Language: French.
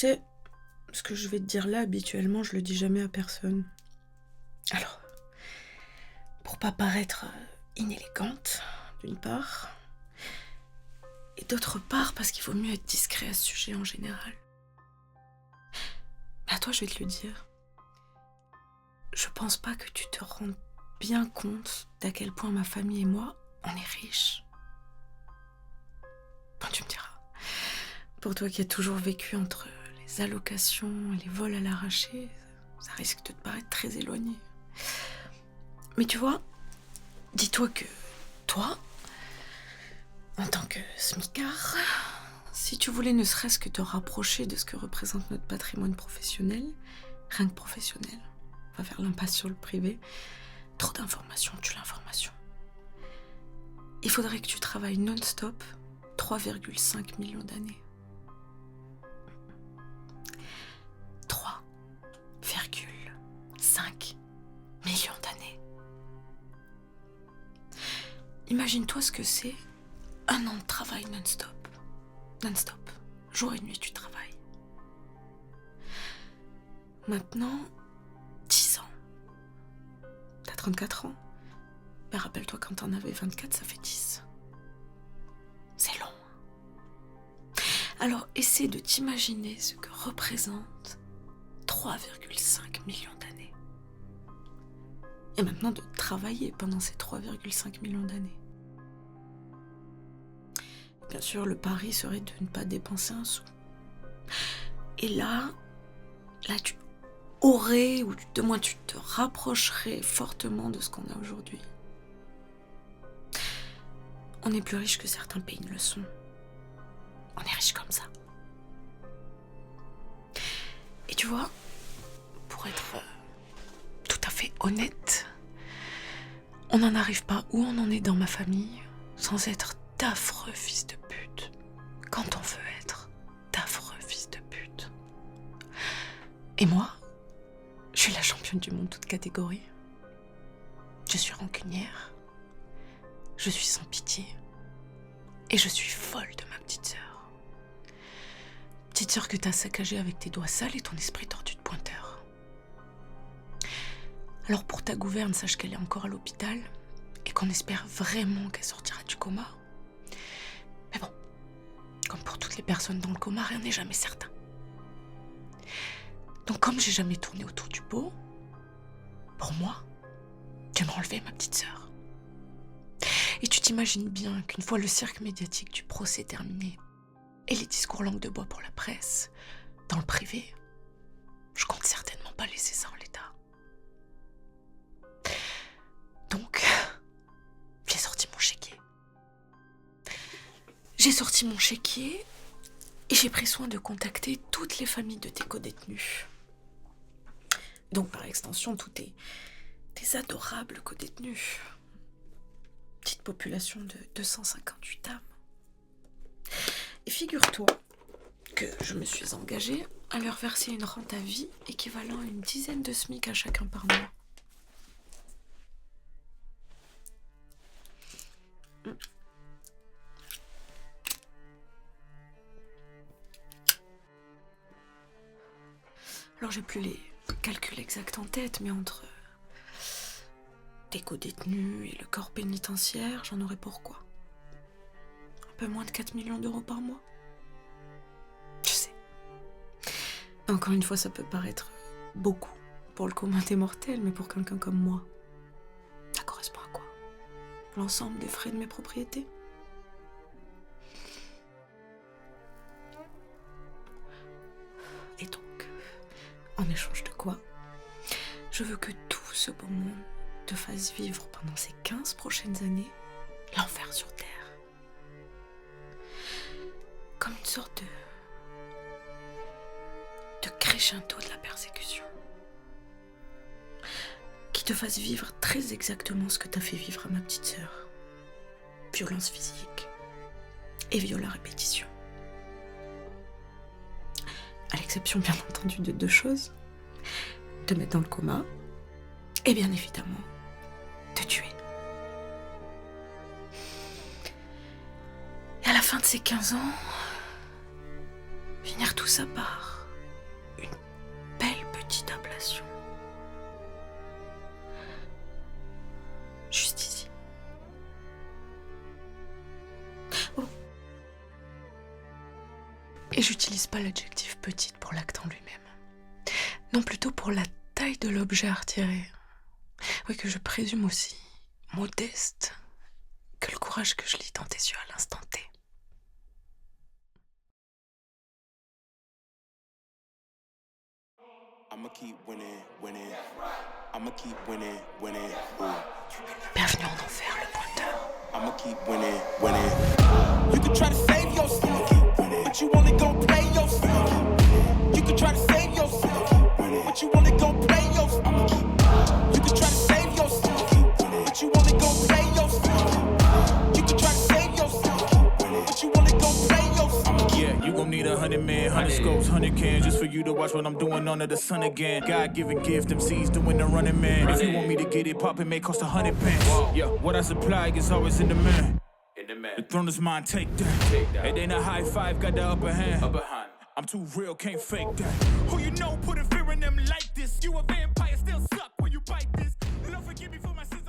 sais, ce que je vais te dire là, habituellement, je le dis jamais à personne. Alors, pour pas paraître inélégante, d'une part, et d'autre part, parce qu'il vaut mieux être discret à ce sujet en général. Mais à toi, je vais te le dire. Je pense pas que tu te rends bien compte d'à quel point ma famille et moi, on est riches. Bon, tu me diras. Pour toi qui as toujours vécu entre les allocations et les vols à l'arraché, ça risque de te paraître très éloigné. Mais tu vois, dis-toi que toi, en tant que smicard, si tu voulais ne serait-ce que te rapprocher de ce que représente notre patrimoine professionnel, rien que professionnel, on va faire l'impasse sur le privé, trop d'informations tue l'information. Il faudrait que tu travailles non-stop 3,5 millions d'années. 3,5 millions d'années. Imagine-toi ce que c'est un an de travail non-stop. Non-stop. Jour et nuit, tu travailles. Maintenant, 10 ans. T'as 34 ans. Ben, rappelle-toi quand t'en avais 24, ça fait 10. C'est long. Alors, essaie de t'imaginer ce que représente 3,5 millions d'années. Et maintenant de travailler pendant ces 3,5 millions d'années. Bien sûr, le pari serait de ne pas dépenser un sou. Et là, tu aurais, ou du moins tu te rapprocherais fortement de ce qu'on a aujourd'hui. On est plus riche que certains pays ne le sont. On est riche comme ça. Et tu vois, pour être tout à fait honnête, on n'en arrive pas où on en est dans ma famille sans être d'affreux fils de pute. Quand on veut être d'affreux fils de pute. Et moi, je suis la championne du monde toute catégorie. Je suis rancunière. Je suis sans pitié. Et je suis folle de ma petite sœur. Petite sœur que t'as saccagée avec tes doigts sales et ton esprit tordu de pointeur. Alors pour ta gouverne, sache qu'elle est encore à l'hôpital et qu'on espère vraiment qu'elle sortira du coma. Mais bon, comme pour toutes les personnes dans le coma, rien n'est jamais certain. Donc comme j'ai jamais tourné autour du pot, pour moi, tu m'as enlevé ma petite sœur. Et tu t'imagines bien qu'une fois le cirque médiatique du procès terminé et les discours langue de bois pour la presse, dans le privé, je compte certainement pas laisser ça en l'état. Donc, j'ai sorti mon chéquier. Et j'ai pris soin de contacter toutes les familles de tes co-détenus. Donc par extension, tous tes adorables co-détenus. Petite population de 258 âmes. Et figure-toi que je me suis engagée à leur verser une rente à vie équivalent à une dizaine de SMIC à chacun par mois. Alors j'ai plus les calculs exacts en tête, mais entre tes co-détenus et le corps pénitentiaire, j'en aurais pour quoi ? Un peu moins de 4 millions d'euros par mois. Je sais. Encore une fois, ça peut paraître beaucoup pour le commun des mortels, mais pour quelqu'un comme moi, ça correspond à quoi ? L'ensemble des frais de mes propriétés ? Et donc, en échange de quoi, je veux que tout ce beau monde te fasse vivre pendant ces 15 prochaines années l'enfer sur Terre. Comme une sorte de crescendo de la persécution. Qui te fasse vivre très exactement ce que t'as fait vivre à ma petite sœur. Violence physique et viol à répétition. À l'exception bien entendu de 2 choses. Te mettre dans le coma et bien évidemment te tuer. Et à la fin de ces 15 ans, finir tous à part Et j'utilise pas l'adjectif petite pour l'acte en lui-même. Non, plutôt pour la taille de l'objet à retirer. Oui, que je présume aussi modeste que le courage que je lis dans tes yeux à l'instant T. Bienvenue en enfer, le pointeur. I'ma keep winning, winning. You can try to save yourself, but you only gon' play yourself. You can try to save yourself, but you only gon' play yourself. You can try to save yourself, but you only gon' play yourself. You can try to save yourself, but you only gon' play yourself. Yeah, you gon' need 100 men, 100 scopes, 100 cans just for you to watch what I'm doing under the sun again. God-given gift, MCs doing the running man. If you want me to get it poppin', may cost 100 pence. Yeah, what I supply is always in demand. The throne is mine, take that. It ain't a high five, got the upper hand. I'm too real, can't fake that. Who you know putting fear in them like this? You a vampire, still suck when you bite this. Lord forgive me for my sins.